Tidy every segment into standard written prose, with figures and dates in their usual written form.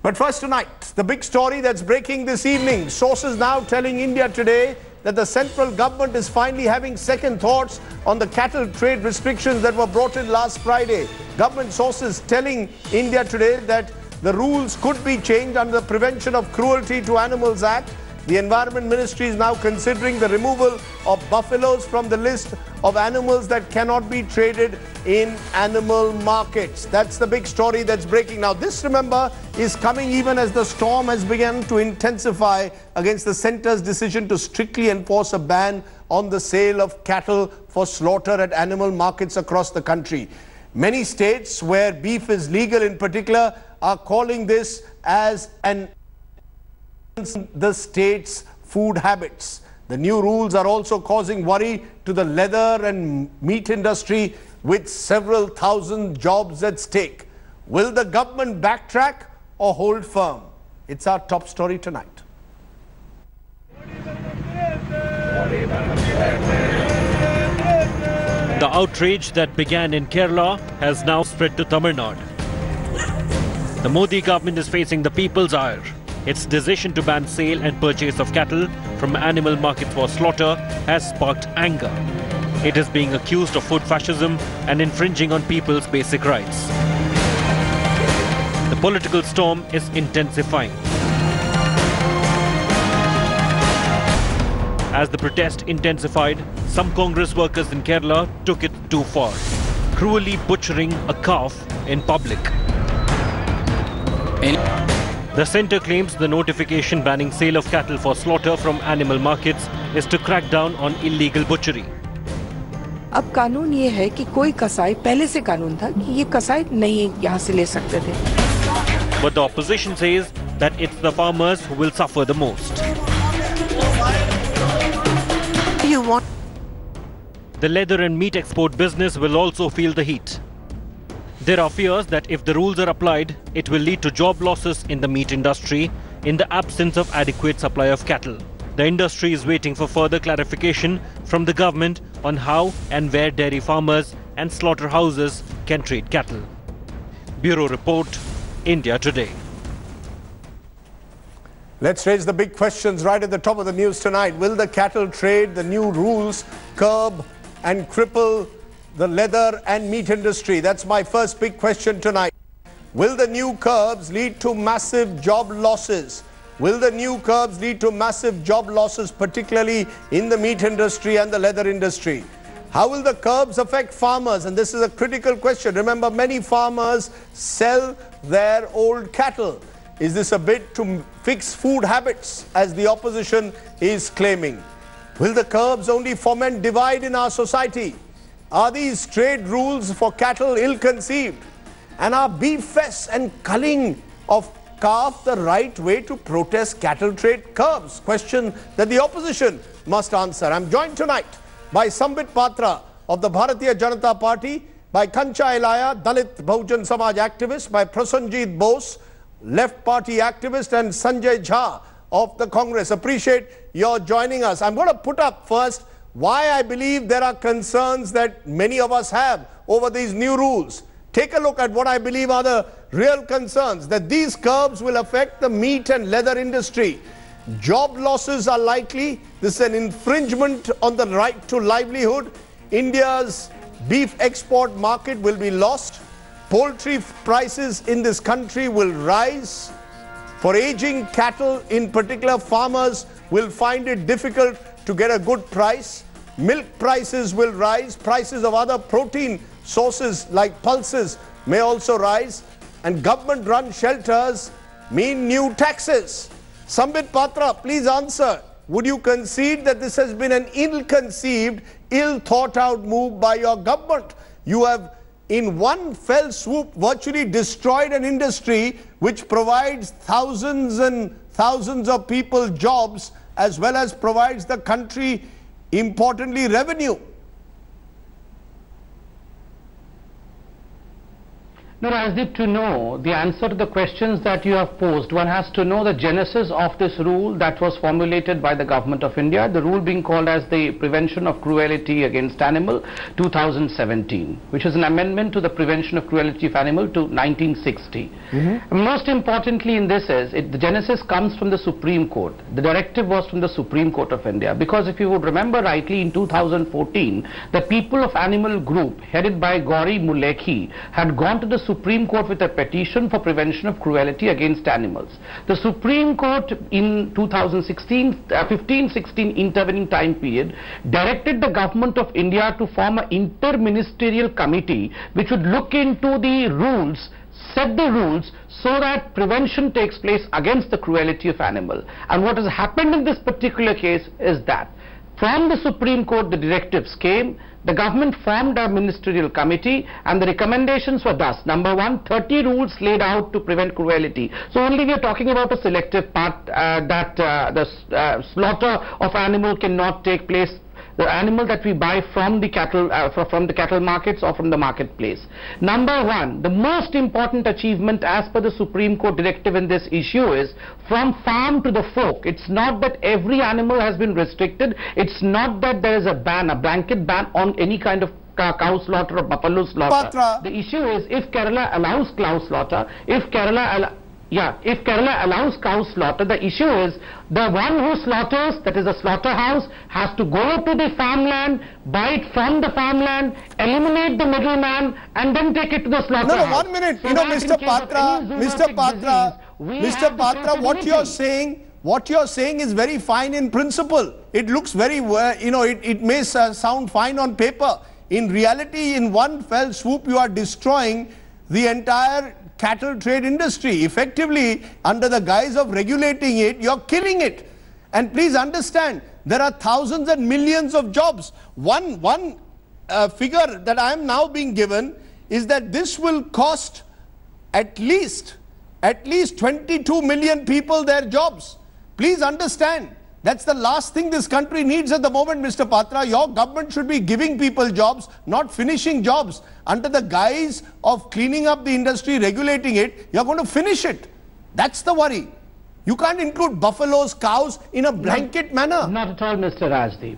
But first tonight, the big story that's breaking this evening. Sources now telling India Today that the central government is finally having second thoughts on the cattle trade restrictions that were brought in last Friday. Government sources telling India Today that the rules could be changed under the Prevention of Cruelty to Animals Act. The Environment Ministry is now considering the removal of buffaloes from the list of animals that cannot be traded in animal markets. That's the big story that's breaking. Now, this, remember, is coming even as the storm has begun to intensify against the centre's decision to strictly enforce a ban on the sale of cattle for slaughter at animal markets across the country. Many states where beef is legal in particular are calling this as the state's food habits. The new rules are also causing worry to the leather and meat industry with several thousand jobs at stake. Will the government backtrack or hold firm? It's our top story tonight. The outrage that began in Kerala has now spread to Tamil Nadu. The Modi government is facing the people's ire. Its decision to ban sale and purchase of cattle from animal markets for slaughter has sparked anger. It is being accused of food fascism and infringing on people's basic rights. The political storm is intensifying. As the protest intensified, some Congress workers in Kerala took it too far, cruelly butchering a calf in public. The centre claims the notification banning sale of cattle for slaughter from animal markets is to crack down on illegal butchery. अब कानून ये है कि कोई कसाई, पहले से कानून था कि ये कसाई नहीं यहाँ से ले सकते थे. But the opposition says that it's the farmers who will suffer the most. The leather and meat export business will also feel the heat. There are fears that if the rules are applied, it will lead to job losses in the meat industry in the absence of adequate supply of cattle. The industry is waiting for further clarification from the government on how and where dairy farmers and slaughterhouses can trade cattle. Bureau Report, India Today. Let's raise the big questions right at the top of the news tonight. Will the cattle trade, the new rules, curb and cripple the leather and meat industry? That's my first big question tonight. Will the new curbs lead to massive job losses? Will the new curbs lead to massive job losses, particularly in the meat industry and the leather industry? How will the curbs affect farmers? And this is a critical question. Remember, many farmers sell their old cattle. Is this a bid to fix food habits, as the opposition is claiming? Will the curbs only foment divide in our society? Are these trade rules for cattle ill-conceived? And are beef fests and culling of calf the right way to protest cattle trade curbs? Question that the opposition must answer. I'm joined tonight by Sambit Patra of the Bharatiya Janata Party, by Kancha Elaya, Dalit Bahujan Samaj activist, by Prasanjit Bose, Left Party activist, and Sanjay Jha of the Congress. Appreciate your joining us. I'm going to put up first why I believe there are concerns that many of us have over these new rules. Take a look at what I believe are the real concerns, that these curbs will affect the meat and leather industry. Job losses are likely. This is an infringement on the right to livelihood. India's beef export market will be lost. Poultry prices in this country will rise. For aging cattle in particular, farmers will find it difficult to get a good price. Milk prices will rise. Prices of other protein sources like pulses may also rise. And government-run shelters mean new taxes. Sambit Patra, please answer. Would you concede that this has been an ill-conceived, ill-thought-out move by your government? You have, in one fell swoop, virtually destroyed an industry which provides thousands and thousands of people jobs, as well as provides the country, importantly, revenue. No, Rajdeep, to know the answer to the questions that you have posed, one has to know the genesis of this rule that was formulated by the Government of India, the rule being called as the Prevention of Cruelty Against Animal 2017, which is an amendment to the Prevention of Cruelty of Animal to 1960. Most importantly in this is, the genesis comes from the Supreme Court. The directive was from the Supreme Court of India, because if you would remember rightly, in 2014, the People of Animal Group, headed by Gauri Mulekhi, had gone to the Supreme Court with a petition for prevention of cruelty against animals. The Supreme Court in 15-16 intervening time period directed the Government of India to form an interministerial committee which would look into the rules, set the rules so that prevention takes place against the cruelty of animal. And what has happened in this particular case is that from the Supreme Court the directives came, the government formed a ministerial committee, and the recommendations were thus: number one, 30 rules laid out to prevent cruelty. So only we are talking about a selective part, that the slaughter of animal cannot take place, the animal that we buy from the cattle markets or from the marketplace. Number one, the most important achievement as per the Supreme Court directive in this issue is from farm to the fork. It's not that every animal has been restricted. It's not that there is a ban, a blanket ban on any kind of cow slaughter or buffalo slaughter. Patra. The issue is, if Kerala allows cow slaughter, if Kerala allows cow slaughter, the issue is the one who slaughters, that is a slaughterhouse, has to go to the farmland, buy it from the farmland, eliminate the middleman, and then take it to the slaughterhouse. No, 1 minute. So Mr. Patra, what you're saying is very fine in principle. It looks very, it may sound fine on paper. In reality, in one fell swoop, you are destroying the entire cattle trade industry. Effectively, under the guise of regulating it, you're killing it. And please understand, there are thousands and millions of jobs. One figure that I am now being given is that this will cost at least 22 million people their jobs. Please understand, that's the last thing this country needs at the moment, Mr. Patra. Your government should be giving people jobs, not finishing jobs. Under the guise of cleaning up the industry, regulating it, you're going to finish it. That's the worry. You can't include buffaloes, cows in a blanket manner. Not at all, Mr. Rajdeep.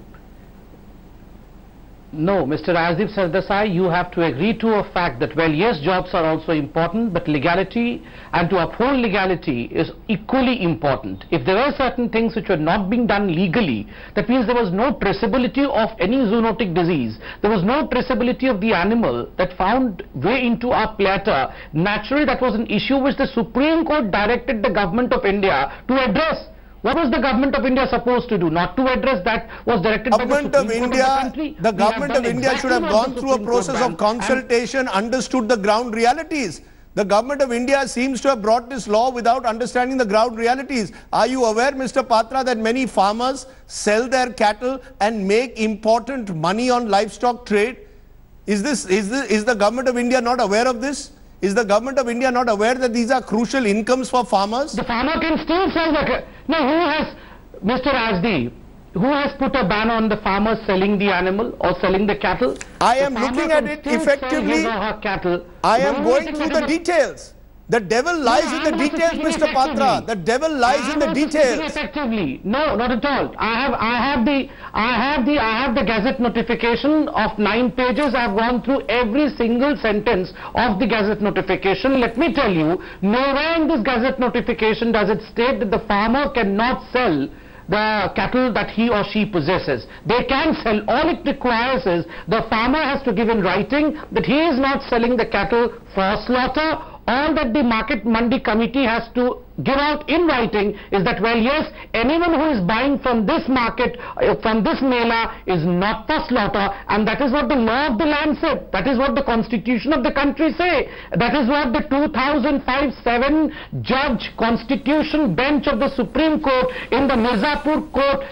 No, Mr. Rajdeep Sardesai, you have to agree to a fact that, well, yes, jobs are also important, but legality and to uphold legality is equally important. If there were certain things which were not being done legally, that means there was no traceability of any zoonotic disease. There was no traceability of the animal that found way into our platter. Naturally, that was an issue which the Supreme Court directed the Government of India to address. What was the Government of India supposed to do? Not to address that was directed by the Supreme Court of the country. The Government of India should have gone through a process of consultation, understood the ground realities. The Government of India seems to have brought this law without understanding the ground realities. Are you aware, Mr. Patra, that many farmers sell their cattle and make important money on livestock trade? Is the Government of India not aware of this? Is the Government of India not aware that these are crucial incomes for farmers? The farmer can still sell the... No, who has, Mr. Rajdeep, who has put a ban on the farmers selling the animal or selling the cattle? I am looking at it effectively. I am going through the details. The devil lies in the details, Mr. Patra. The devil lies in the details. Effectively, no, not at all. I have the Gazette notification of 9 pages. I have gone through every single sentence of the Gazette notification. Let me tell you, nowhere in this Gazette notification does it state that the farmer cannot sell the cattle that he or she possesses. They can sell. All it requires is the farmer has to give in writing that he is not selling the cattle for slaughter. All that the market mandi committee has to give out in writing is that, well, yes, anyone who is buying from this market, from this mela, is not for slaughter, and that is what the law of the land said. That is what the constitution of the country say. That is what the 2005-7 judge constitution bench of the Supreme Court in the Mirzapur court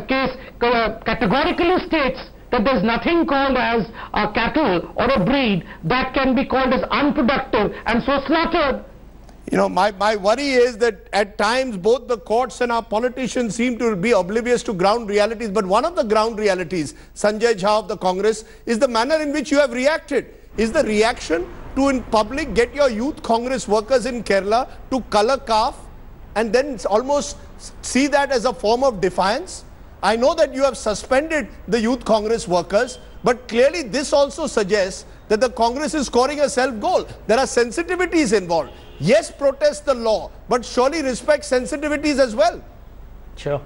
case categorically states, that there is nothing called as a cattle or a breed that can be called as unproductive and so slaughtered. You know, my worry is that at times both the courts and our politicians seem to be oblivious to ground realities. But one of the ground realities, Sanjay Jha of the Congress, is the manner in which you have reacted. Is the reaction to in public get your youth Congress workers in Kerala to color calf and then almost see that as a form of defiance? I know that you have suspended the youth Congress workers, but clearly this also suggests that the Congress is scoring a self-goal. There are sensitivities involved. Yes, protest the law, but surely respect sensitivities as well. Sure.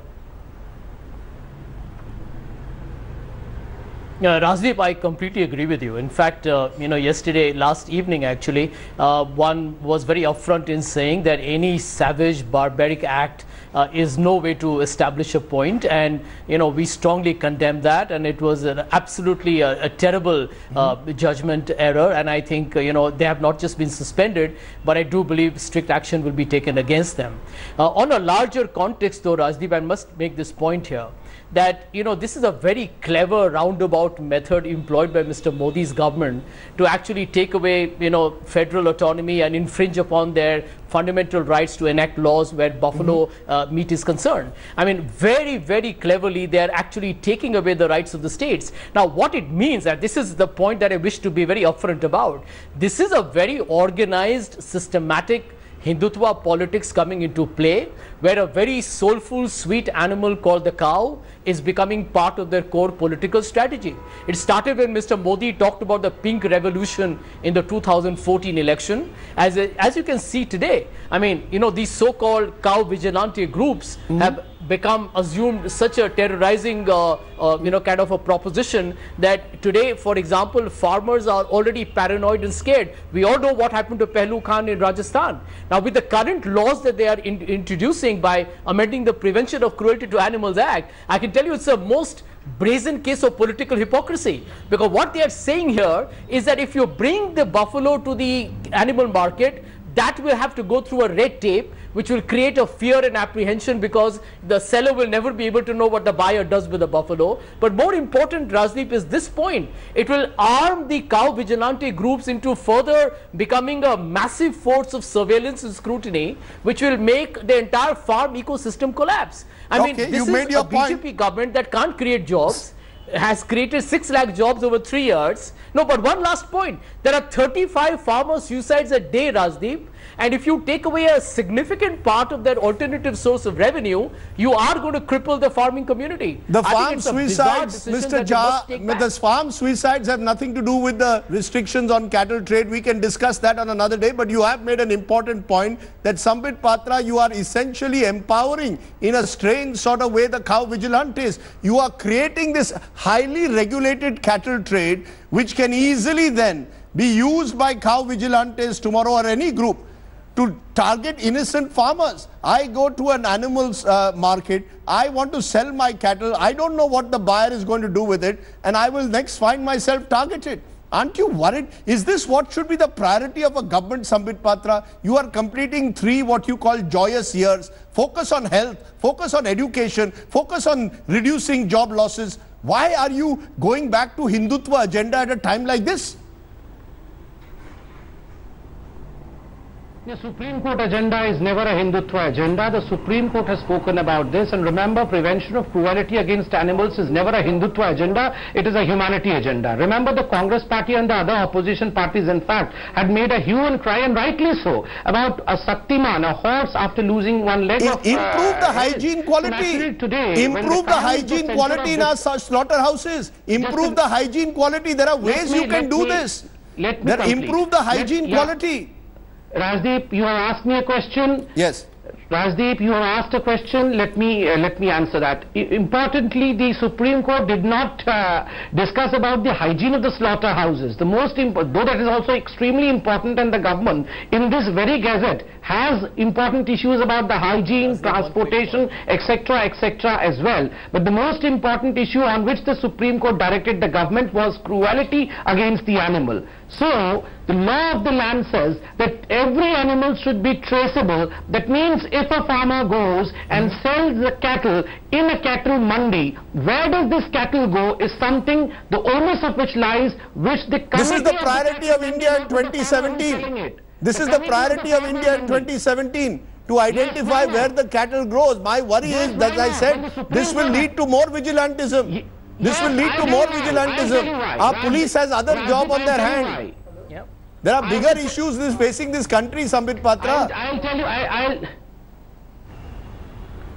Rajdeep, I completely agree with you. In fact, yesterday, last evening actually, one was very upfront in saying that any savage, barbaric act is no way to establish a point, and we strongly condemn that, and it was absolutely a terrible judgment error, and I think they have not just been suspended, but I do believe strict action will be taken against them. On a larger context though, Rajdeep, I must make this point here, that this is a very clever roundabout method employed by Mr. Modi's government to actually take away federal autonomy and infringe upon their fundamental rights to enact laws where buffalo meat is concerned. I mean, very, very cleverly they are actually taking away the rights of the states. Now what it means, and this is the point that I wish to be very upfront about, this is a very organized, systematic Hindutva politics coming into play, where a very soulful, sweet animal called the cow is becoming part of their core political strategy. It started when Mr. Modi talked about the pink revolution in the 2014 election. As you can see today, I mean, these so-called cow vigilante groups have become assumed such a terrorizing kind of a proposition that today, for example, farmers are already paranoid and scared. We all know what happened to Pehlu Khan in Rajasthan. Now with the current laws that they are introducing by amending the Prevention of Cruelty to Animals Act, I can tell you it's a most brazen case of political hypocrisy, because what they are saying here is that if you bring the buffalo to the animal market, that will have to go through a red tape, which will create a fear and apprehension, because the seller will never be able to know what the buyer does with the buffalo. But more important, Rajdeep, is this point. It will arm the cow vigilante groups into further becoming a massive force of surveillance and scrutiny, which will make the entire farm ecosystem collapse. I mean, this is a BJP government that can't create jobs, has created 6 lakh jobs over 3 years. No, but one last point. There are 35 farmer suicides a day, Rajdeep. And if you take away a significant part of their alternative source of revenue, you are going to cripple the farming community. The farm suicides, Mr. Jha, the farm suicides have nothing to do with the restrictions on cattle trade. We can discuss that on another day. But you have made an important point that Sambit Patra, you are essentially empowering in a strange sort of way the cow vigilantes. You are creating this highly regulated cattle trade, which can easily then be used by cow vigilantes tomorrow or any group to target innocent farmers. I go to an animals market, I want to sell my cattle, I don't know what the buyer is going to do with it, and I will next find myself targeted. Aren't you worried? Is this what should be the priority of a government, Sambit Patra? You are completing 3 what you call joyous years. Focus on health, focus on education, focus on reducing job losses. Why are you going back to Hindutva agenda at a time like this? The Supreme Court agenda is never a Hindutva agenda. The Supreme Court has spoken about this, and remember, prevention of cruelty against animals is never a Hindutva agenda. It is a humanity agenda. Remember, the Congress party and the other opposition parties, in fact, had made a hue and cry, and rightly so, about a Shaktiman, a horse after losing one leg. Improve the hygiene quality. Today, improve the hygiene quality in our slaughterhouses. Improve the hygiene quality. There are ways you can do this. Improve the hygiene quality. Rajdeep, you have asked me a question. Yes. Rajdeep, you have asked a question. Let me answer that. Importantly, the Supreme Court did not discuss about the hygiene of the slaughterhouses. The most important, though that is also extremely important, and the government in this very gazette has important issues about the hygiene, transportation, etc., etc. as well. But the most important issue on which the Supreme Court directed the government was cruelty against the animal. So, the law of the land says that every animal should be traceable. That means if a farmer goes and sells the cattle in a cattle mandi, where does this cattle go is something, the onus of which lies, which the committee... This is the priority of India in 2017. This is the priority of India in 2017. To identify where the cattle grows. My worry is, as I said, this will lead to more vigilantism. This will lead to more vigilantism. Our police has other job on their hand. There are bigger issues facing this country, Sambit Patra. I'll tell you,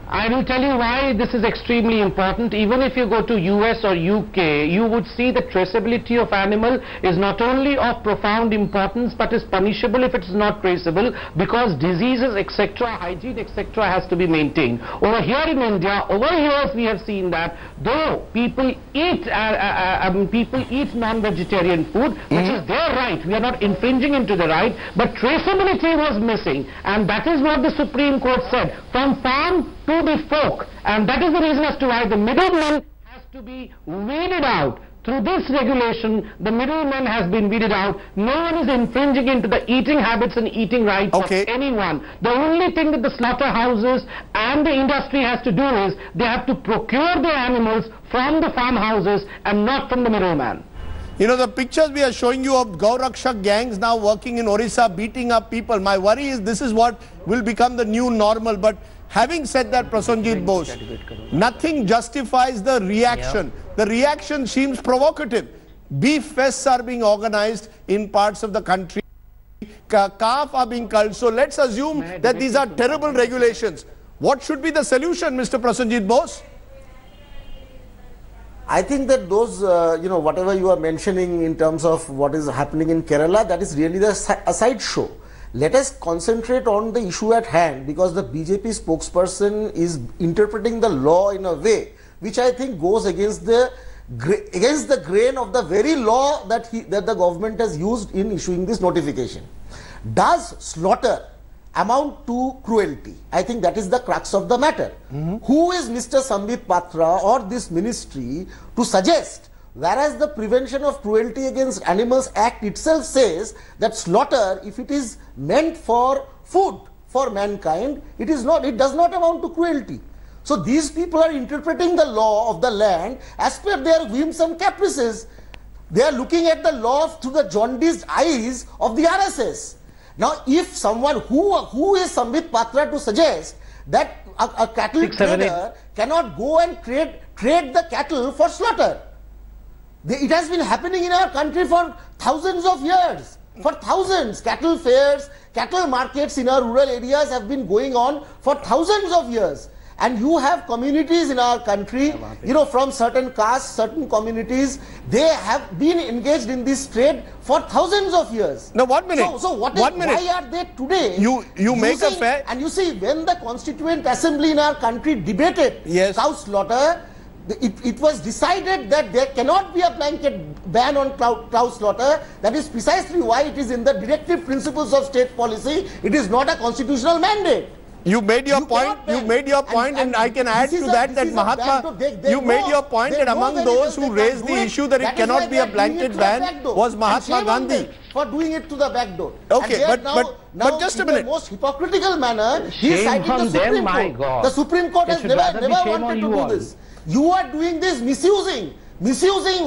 I will tell you why this is extremely important. Even if you go to US or UK, you would see the traceability of animal is not only of profound importance, but is punishable if it is not traceable, because diseases, etc., hygiene, etc., has to be maintained. Over here in India, over here we have seen that though people eat non-vegetarian food, which is their right, we are not infringing into the right, but traceability was missing, and that is what the Supreme Court said, from farm to the fork, and that is the reason as to why the middleman has to be weeded out. Through this regulation, the middleman has been weeded out. No one is infringing into the eating habits and eating rights of anyone. The only thing that the slaughterhouses and the industry has to do is they have to procure the animals from the farmhouses and not from the middleman. You know, the pictures we are showing you of Gaurakshak gangs now working in Orissa, beating up people. My worry is this is what will become the new normal. But having said that, Prasenjit Bose, nothing justifies the reaction. The reaction seems provocative. Beef fests are being organized in parts of the country. Calf are being culled. So let's assume that these are terrible regulations. What should be the solution, Mr. Prasenjit Bose? I think that those, whatever you are mentioning in terms of what is happening in Kerala, that is really a side show. Let us concentrate on the issue at hand, because the BJP spokesperson is interpreting the law in a way which I think goes against the grain of the very law that the government has used in issuing this notification. Does slaughter amount to cruelty? I think that is the crux of the matter. Who is Mr. Sambit Patra or this ministry to suggest, whereas the Prevention of Cruelty Against Animals Act itself says that slaughter, if it is meant for food for mankind, it does not amount to cruelty. So these people are interpreting the law of the land as per their whims and caprices. They are looking at the law through the jaundiced eyes of the RSS. Now, if someone who is Sambit Patra to suggest that a cattle trader cannot go and trade the cattle for slaughter? It has been happening in our country for thousands of years. For thousands, cattle fairs, cattle markets in our rural areas have been going on for thousands of years. And you have communities in our country, from certain castes, certain communities, they have been engaged in this trade for thousands of years. Now, 1 minute. Why are they today? You make a fair... And you see, when the Constituent Assembly in our country debated cow slaughter, it was decided that there cannot be a blanket ban on cow slaughter. That is precisely why it is in the directive principles of state policy. It is not a constitutional mandate. You made your point. You made your point, and I can add to that Mahatma. You made your point that among those who raised the issue that it cannot be a blanket ban was Mahatma Gandhi for doing it to the back door. Okay, but just a minute. In the most hypocritical manner, he is citing the Supreme Court. The Supreme Court has never wanted to do this. You are doing this misusing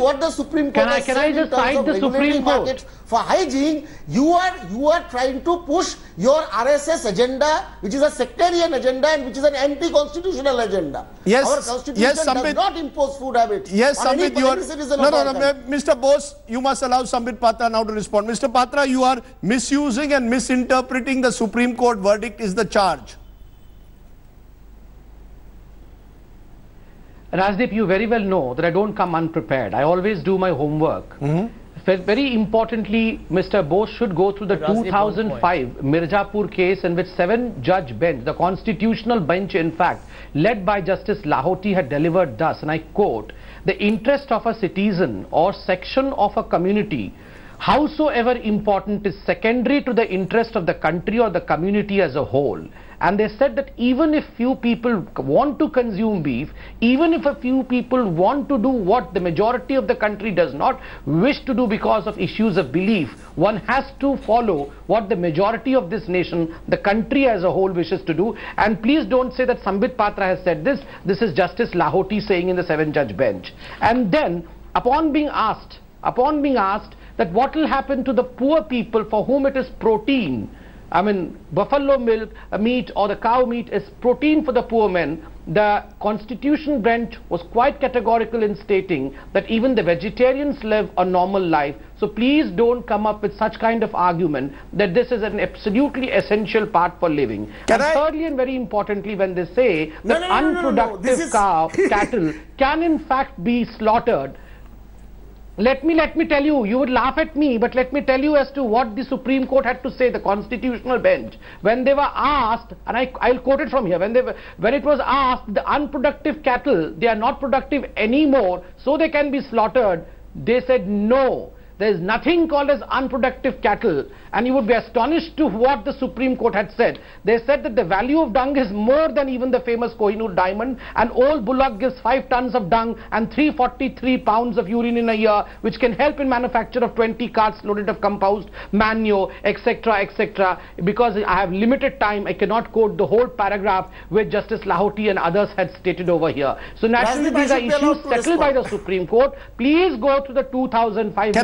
what the Supreme Court has said in terms of regulating markets for hygiene. You are trying to push your RSS agenda, which is a sectarian agenda and which is an anti-constitutional agenda. Yes, our constitution does not impose food habits. Yes, on Sambit, any citizen of our country. Mr. Bose, you must allow Sambit Patra now to respond. Mr. Patra, you are misusing and misinterpreting the Supreme Court verdict is the charge. Rajdeep, you very well know that I don't come unprepared. I always do my homework. Very importantly, Mr. Bose should go through the 2005 Mirzapur case in which 7-judge bench, the constitutional bench in fact, led by Justice Lahoti, had delivered thus, and I quote, "The interest of a citizen or section of a community, howsoever important, is secondary to the interest of the country or the community as a whole." And they said that even if few people want to consume beef, even if a few people want to do what the majority of the country does not wish to do because of issues of belief, one has to follow what the majority of this nation, the country as a whole, wishes to do. And please don't say that Sambit Patra has said this. This is Justice Lahoti saying in the 7-judge bench. And then, upon being asked that what will happen to the poor people for whom it is protein I mean, buffalo milk, meat or the cow meat is protein for the poor men. The Constitution bench was quite categorical in stating that even the vegetarians live a normal life. So please don't come up with such kind of argument that this is an absolutely essential part for living. Thirdly and very importantly, when they say that unproductive cattle can in fact be slaughtered, let me tell you, you would laugh at me, but let me tell you as to what the Supreme Court had to say, the constitutional bench, when they were asked, and I'll quote it from here, when it was asked, the unproductive cattle, they are not productive anymore, so they can be slaughtered, they said no. There is nothing called as unproductive cattle, and you would be astonished to what the Supreme Court had said. They said that the value of dung is more than even the famous Kohinoor diamond. An old bullock gives 5 tons of dung and 343 pounds of urine in a year, which can help in manufacture of 20 carts loaded of compost, manure, etc., etc. Because I have limited time, I cannot quote the whole paragraph which Justice Lahoti and others had stated over here. So naturally these are issues settled by the Supreme Court. Please go to the 2005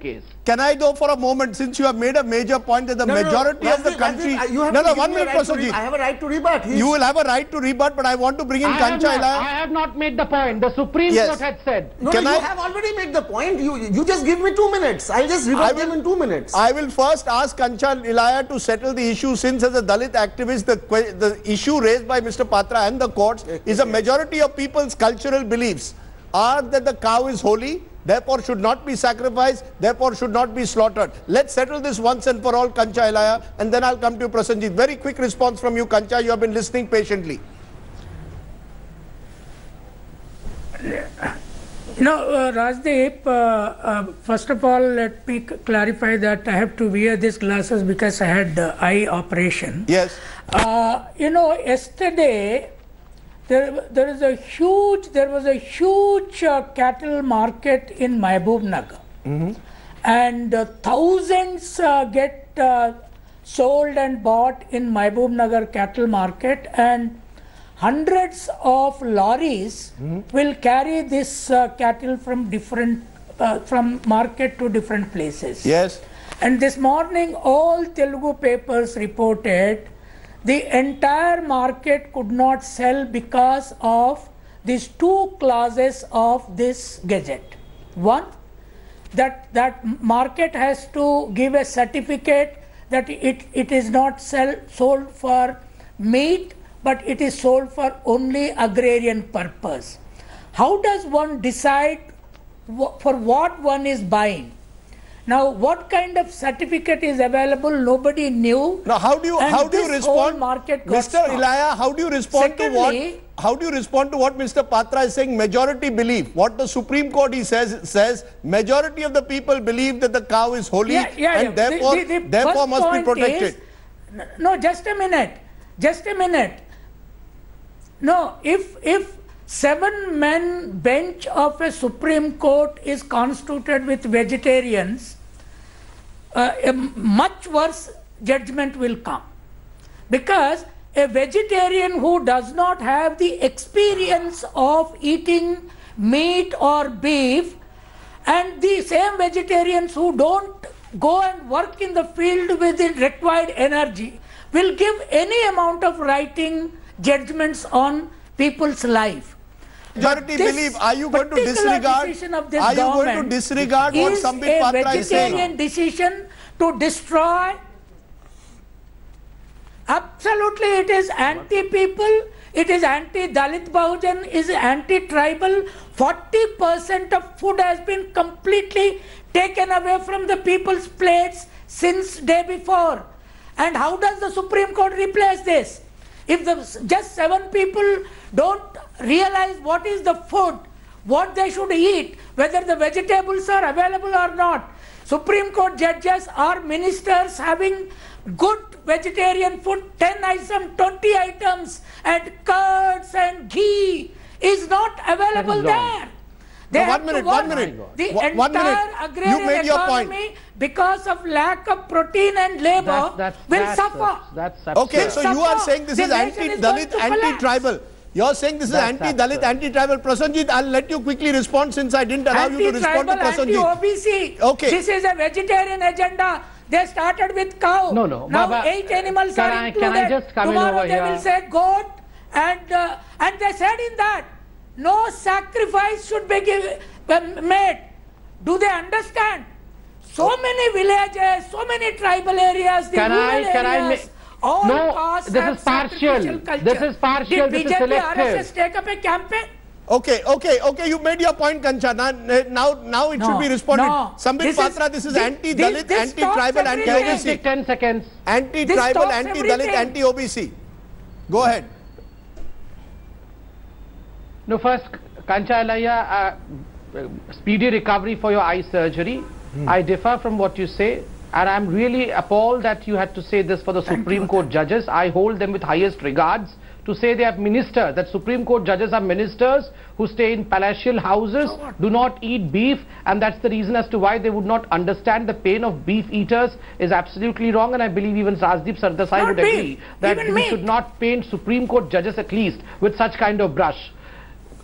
case. Can I though for a moment, since you have made a major point that the majority of the country... No, 1 minute, Prasad. I have a right to rebut. You will have a right to rebut, but I want to bring in Kancha Ilaya. I have not made the point. The Supreme Court had said. No, you have already made the point. You just give me 2 minutes. I'll just rebut them in 2 minutes. I will first ask Kancha Ilaya to settle the issue, since as a Dalit activist, the issue raised by Mr. Patra and the courts is a majority of people's cultural beliefs are that the cow is holy, therefore should not be sacrificed, therefore should not be slaughtered. Let's settle this once and for all, Kancha Ilaya, and then I'll come to Prasenjit. Very quick response from you, Kancha. You have been listening patiently. No, Rajdeep, first of all, let me clarify that I have to wear these glasses because I had eye operation. Yes. You know, yesterday, there was a huge cattle market in Mahbubnagar, and thousands get sold and bought in Mahbubnagar cattle market, and hundreds of lorries will carry this cattle from from market to different places. Yes. And this morning, all Telugu papers reported the entire market could not sell because of these 2 clauses of this gazette. One, that market has to give a certificate that it is not sold for meat, but it is sold for only agrarian purpose. How does one decide for what one is buying? Now, what kind of certificate is available? Nobody knew. Now, how do you respond, Mr. Ilaya? How do you respond to what Mr. Patra is saying? Majority believe. What the Supreme Court says majority of the people believe that the cow is holy and therefore must be protected. No, just a minute. Just a minute. No, if 7-man bench of a Supreme Court is constituted with vegetarians, a much worse judgment will come, because a vegetarian who does not have the experience of eating meat or beef, and the same vegetarians who don't go and work in the field with the required energy, will give any amount of writing judgments on people's life. Majority believe. Are you going to disregard? Are you going to disregard what Sambit Patra is saying? Vegetarian decision to destroy. Absolutely, it is anti-people. It is anti-Dalit Bahujan. It is anti-tribal. 40% of food has been completely taken away from the people's plates since day before. And how does the Supreme Court replace this? If just 7 people don't realize what is the food, what they should eat, whether the vegetables are available or not. Supreme Court judges or ministers having good vegetarian food, 10 items, 20 items, and curds and ghee is not available there. They no, 1 minute, 1 minute. The entire agrarian economy, because of lack of protein and labor, will suffer. Okay, so you are saying this is anti-Dalit, anti-tribal. You're saying this is anti-Dalit, anti-tribal. Prasanjit, I'll let you quickly respond since I didn't allow you to respond to Prasanjit. Anti-OBC. Okay. This is a vegetarian agenda. They started with cow. No, no. Now 8 animals are included. Can I just come Tomorrow in over they here? will say goat. And they said in that, no sacrifice should be made. Do they understand? So many villages, so many tribal areas, the rural areas, all caste this is partial. This is partial. Did This is BJP, selective. RSS take up a campaign? Okay, you made your point, Kancha. Now it should be responded. No. Sambit Patra, this is anti-Dalit, this anti-tribal, anti-OBC. 10 seconds. Anti-tribal, anti-Dalit, anti-OBC. Go ahead. No, first, Kancha Alaya, speedy recovery for your eye surgery. I differ from what you say, and I'm really appalled that you had to say this for the Supreme Court judges. I hold them with highest regards. To say they have ministers, that Supreme Court judges are ministers who stay in palatial houses, do not eat beef, and that's the reason as to why they would not understand the pain of beef eaters is absolutely wrong. And I believe even Rajdeep Sardesai would agree that we should not paint Supreme Court judges at least with such kind of brush.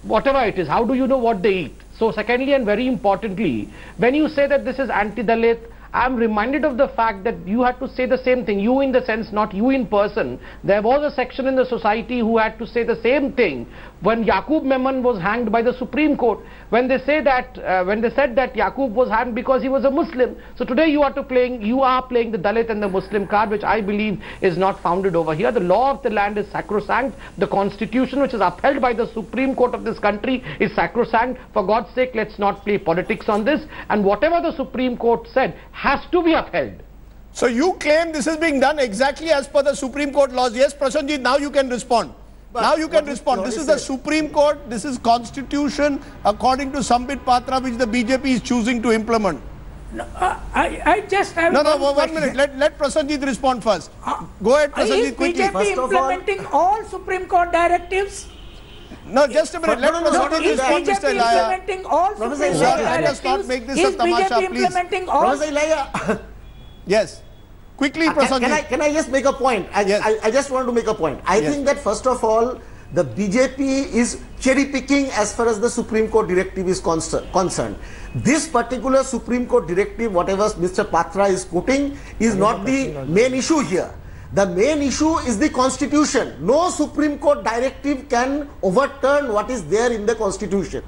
Whatever it is, how do you know what they eat? So secondly, and very importantly, when you say that this is anti-Dalit, I'm reminded of the fact that you had to say the same thing, you in the sense, not you in person. There was a section in the society who had to say the same thing when Yaqub Memon was hanged by the Supreme Court. When they say that, when they said that Yaqub was hanged because he was a Muslim. So today you are playing the Dalit and the Muslim card, which I believe is not founded over here. The law of the land is sacrosanct. The constitution, which is upheld by the Supreme Court of this country, is sacrosanct. For God's sake, let's not play politics on this. And whatever the Supreme Court said has to be upheld. So you claim this is being done exactly as per the Supreme Court laws. Yes, Prasanjit, now you can respond. Now you can respond. This is the Supreme Court. This is Constitution according to Sambit Patra, which the BJP is choosing to implement. No, I just have one minute. Let Prasanjit respond first. Go ahead, Prasanjit, quickly. Is BJP implementing all Supreme Court directives? No, just a minute. Let Prasanjit respond, Mr. Ilaya. Implementing all Supreme Court Let us not make this a tamasha, please. Implementing all? Yes. Quickly, Prasanjit. Can I just make a point? I just want to make a point. I think that first of all, the BJP is cherry picking as far as the Supreme Court directive is concerned. This particular Supreme Court directive, whatever Mr. Patra is quoting, is not the main issue here. The main issue is the Constitution. No Supreme Court directive can overturn what is there in the Constitution.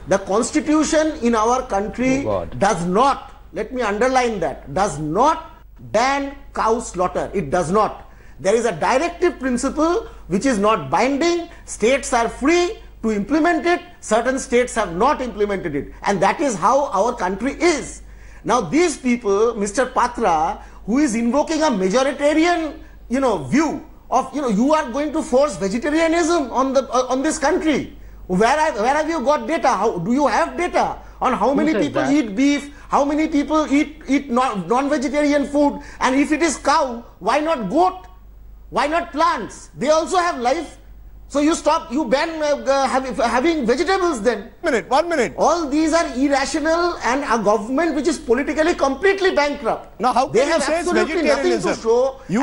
The Constitution in our country does not, let me underline that, does not ban cow slaughter. It does not. There is a directive principle which is not binding. States are free to implement it. Certain states have not implemented it. And that is how our country is. Now these people, Mr. Patra, who is invoking a majoritarian view of, you are going to force vegetarianism on this country. Where have you got data? How do you have data on how many people eat beef, how many people eat non-vegetarian food, and if it is cow, why not goat? Why not plants? They also have life. So you ban having vegetables then. 1 minute. All these are irrational, and a government which is politically completely bankrupt. Now how can you say it's vegetarianism? You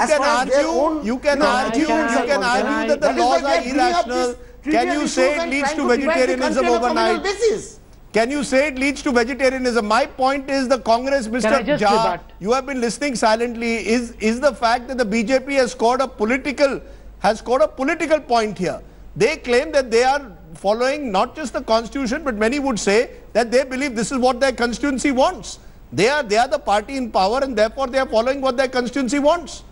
can argue that the laws are irrational. Can you say it leads to vegetarianism overnight? Can you say it leads to vegetarianism? My point is the Congress, Mr. Jha, you have been listening silently, is the fact that the BJP has scored a political point here. They claim that they are following not just the Constitution, but many would say that they believe this is what their constituency wants. They are the party in power, and therefore they are following what their constituency wants.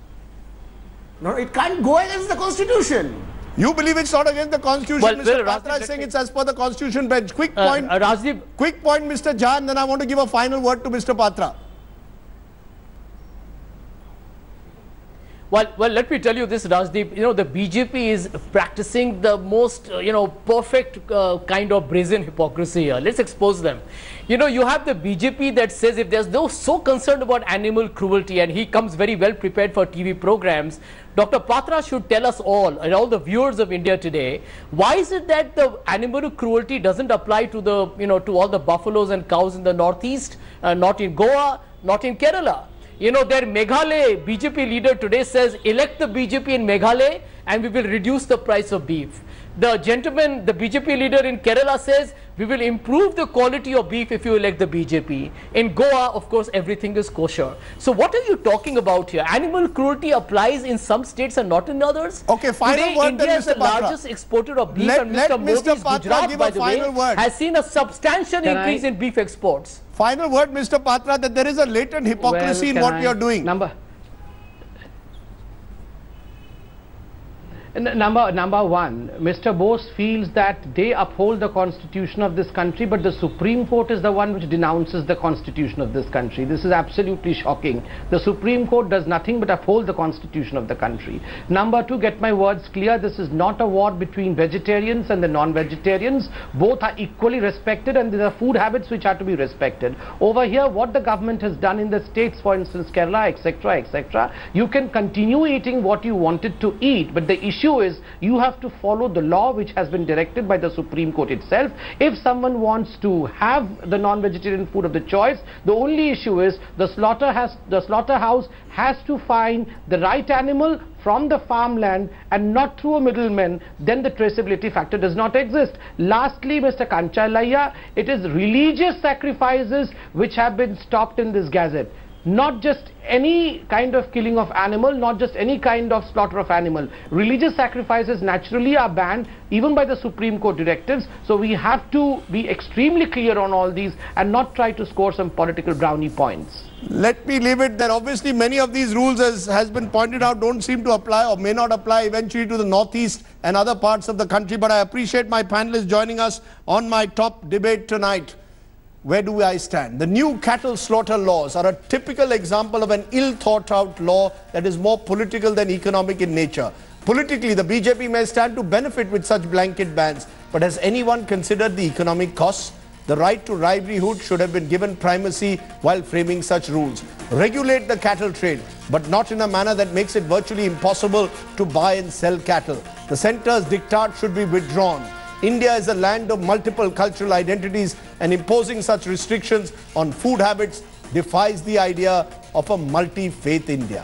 No, it can't go against the Constitution. You believe it's not against the Constitution. Mr. Patra is saying it's as per the Constitution bench. Quick point, Rajdeep. Quick point, Mr. Jha, and then I want to give a final word to Mr. Patra. Well, let me tell you this, Rajdeep. The BJP is practicing the most, perfect kind of brazen hypocrisy here. Let's expose them. You have the BJP that says if there's so concerned about animal cruelty, and he comes very well prepared for TV programs, Dr. Patra should tell us all, and all the viewers of India today, why is it that the animal cruelty doesn't apply to the, to all the buffaloes and cows in the northeast, not in Goa, not in Kerala? Their Meghalaya BJP leader today says, elect the BJP in Meghalaya and we will reduce the price of beef. The gentleman, the BJP leader in Kerala says, we will improve the quality of beef if you elect the BJP. In Goa, of course, everything is kosher. So what are you talking about here? Animal cruelty applies in some states and not in others? Okay, final Today, word India then, is the Mr. Patra. largest exporter of beef, Let and Mr. Modi's Patra Gujarat, give by a the way, final word. has seen a substantial increase in beef exports. Final word, Mr. Patra, that there is a latent hypocrisy in what we are doing. Number one, Mr. Bose feels that they uphold the constitution of this country, but the Supreme Court is the one which denounces the constitution of this country. This is absolutely shocking. The Supreme Court does nothing but uphold the constitution of the country. Number two, get my words clear, this is not a war between vegetarians and the non-vegetarians. Both are equally respected, and there are food habits which are to be respected. Over here, what the government has done in the states, for instance, Kerala, etc., etc., you can continue eating what you wanted to eat, but the issue is you have to follow the law which has been directed by the Supreme Court itself. If someone wants to have the non-vegetarian food of the choice, the only issue is the slaughterhouse has to find the right animal from the farmland and not through a middleman. Then the traceability factor does not exist. Lastly, Mr. Kanchalaya, it is religious sacrifices which have been stopped in this gazette. Not just any kind of killing of animal, not just any kind of slaughter of animal. Religious sacrifices naturally are banned even by the Supreme Court directives. So we have to be extremely clear on all these and not try to score some political brownie points. Let me leave it that obviously many of these rules, as has been pointed out, don't seem to apply or may not apply eventually to the northeast and other parts of the country. But I appreciate my panelists joining us on my top debate tonight. Where do I stand? The new cattle slaughter laws are a typical example of an ill-thought-out law that is more political than economic in nature. Politically, the BJP may stand to benefit with such blanket bans, but has anyone considered the economic costs? The right to livelihood should have been given primacy while framing such rules. Regulate the cattle trade, but not in a manner that makes it virtually impossible to buy and sell cattle. The centre's diktat should be withdrawn. India is a land of multiple cultural identities, and imposing such restrictions on food habits defies the idea of a multi-faith India.